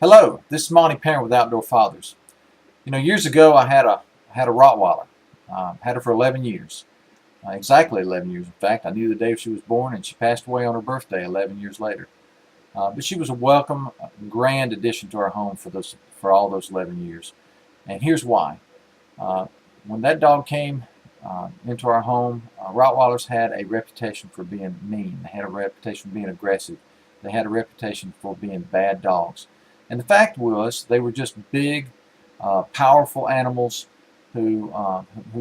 Hello, this is Monty Parent with Outdoor Fathers. Years ago I had a Rottweiler. Had her for 11 years, exactly 11 years. In fact, I knew the day she was born, and she passed away on her birthday 11 years later. But she was a welcome, grand addition to our home for all those 11 years. And here's why. Uh, when that dog came into our home, Rottweilers had a reputation for being mean. They had a reputation for being aggressive. They had a reputation for being bad dogs. And the fact was, they were just big, powerful animals who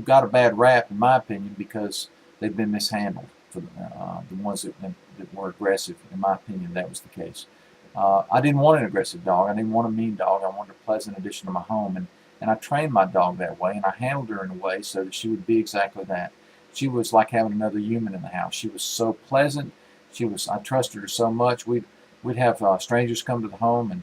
got a bad rap, in my opinion, because they've been mishandled. For the ones that were aggressive, in my opinion, that was the case. I didn't want an aggressive dog. I didn't want a mean dog. I wanted a pleasant addition to my home, and I trained my dog that way, and I handled her in a way so that she would be exactly that. She was like having another human in the house. She was so pleasant. I trusted her so much. We'd have strangers come to the home,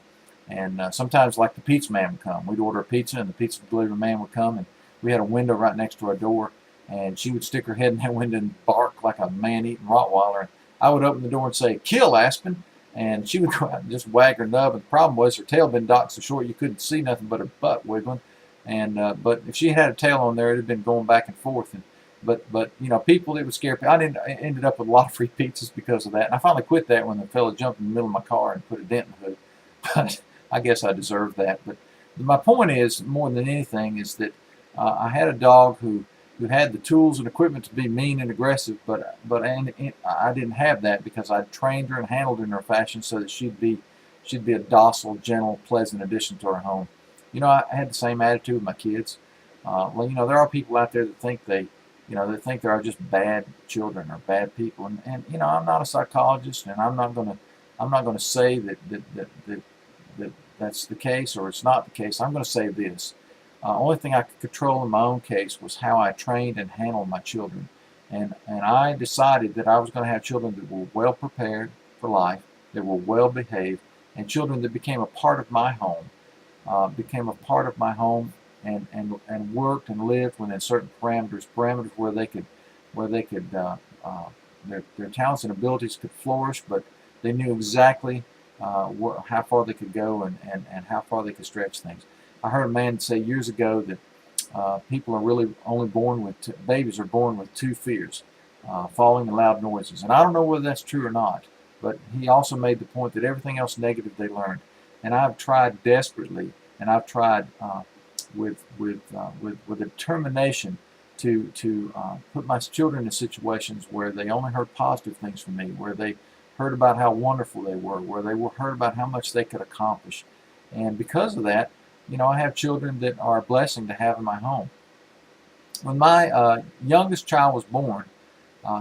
and sometimes, like, the pizza man would come. We'd order a pizza, and the pizza delivery man would come, and we had a window right next to our door, and she would stick her head in that window and bark like a man-eating Rottweiler. And I would open the door and say, "Kill, Aspen," and she would go out and just wag her nub. And the problem was her tail had been docked so short you couldn't see nothing but her butt wiggling. But if she had a tail on there, it had been going back and forth. But people, it would scare people. I ended up with a lot of free pizzas because of that. And I finally quit that when the fella jumped in the middle of my car and put a dent in the hood. But I guess I deserved that. But my point is, more than anything, is that I had a dog who had the tools and equipment to be mean and aggressive, but I didn't have that because I'd trained her and handled her in her fashion so that she'd be a docile, gentle, pleasant addition to our home. I had the same attitude with my kids. There are people out there that think they think there are just bad children or bad people, and I'm not a psychologist, and I'm not gonna say that's the case or it's not the case. I'm going to say this. Only thing I could control in my own case was how I trained and handled my children. And I decided that I was going to have children that were well prepared for life, that were well behaved, and children that became a part of my home, and worked and lived within certain parameters where they could their talents and abilities could flourish, but they knew exactly how far they could go and how far they could stretch things. I heard a man say years ago that people are really only babies are born with two fears, falling and loud noises. And I don't know whether that's true or not, but he also made the point that everything else negative they learned. And I've tried desperately, and I've tried with a determination to put my children in situations where they only heard positive things from me, where they heard about how wonderful they were, where they heard about how much they could accomplish. And because of that, I have children that are a blessing to have in my home. When my youngest child was born,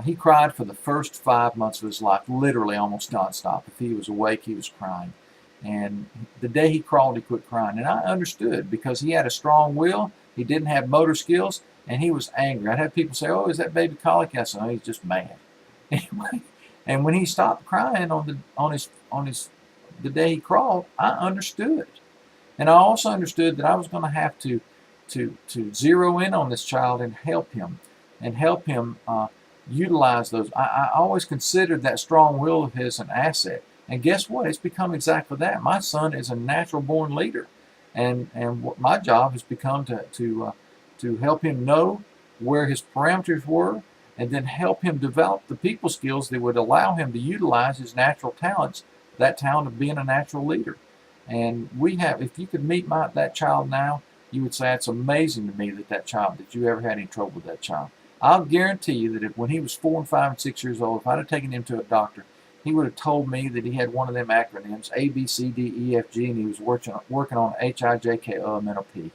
he cried for the first 5 months of his life, literally almost nonstop. If he was awake, he was crying. And the day he crawled, he quit crying. And I understood, because he had a strong will, he didn't have motor skills, and he was angry. I'd have people say, "Oh, is that baby colicky?" I said, "No, he's just mad." Anyway, and when he stopped crying the day he crawled, I understood. And I also understood that I was going to have to zero in on this child and help him utilize those. I always considered that strong will of his an asset. And guess what? It's become exactly that. My son is a natural born leader. And what my job has become to help him know where his parameters were, and then help him develop the people skills that would allow him to utilize his natural talents, that talent of being a natural leader. And if you could meet that child now, you would say, "It's amazing to me that you ever had any trouble with that child." I'll guarantee you that when he was 4 and 5 and 6 years old, if I'd have taken him to a doctor, he would have told me that he had one of them acronyms, A, B, C, D, E, F, G, and he was working on H, I, J, K, L, M, N, O, P.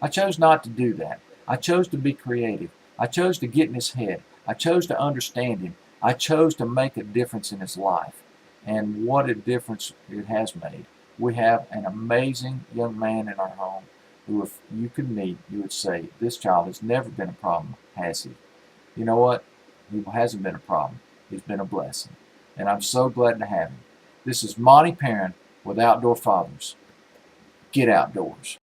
I chose not to do that. I chose to be creative. I chose to get in his head. I chose to understand him. I chose to make a difference in his life. And what a difference it has made. We have an amazing young man in our home who, if you could meet, you would say, "This child has never been a problem, has he?" You know what? He hasn't been a problem. He's been a blessing. And I'm so glad to have him. This is Monty Parent with Outdoor Fathers. Get outdoors.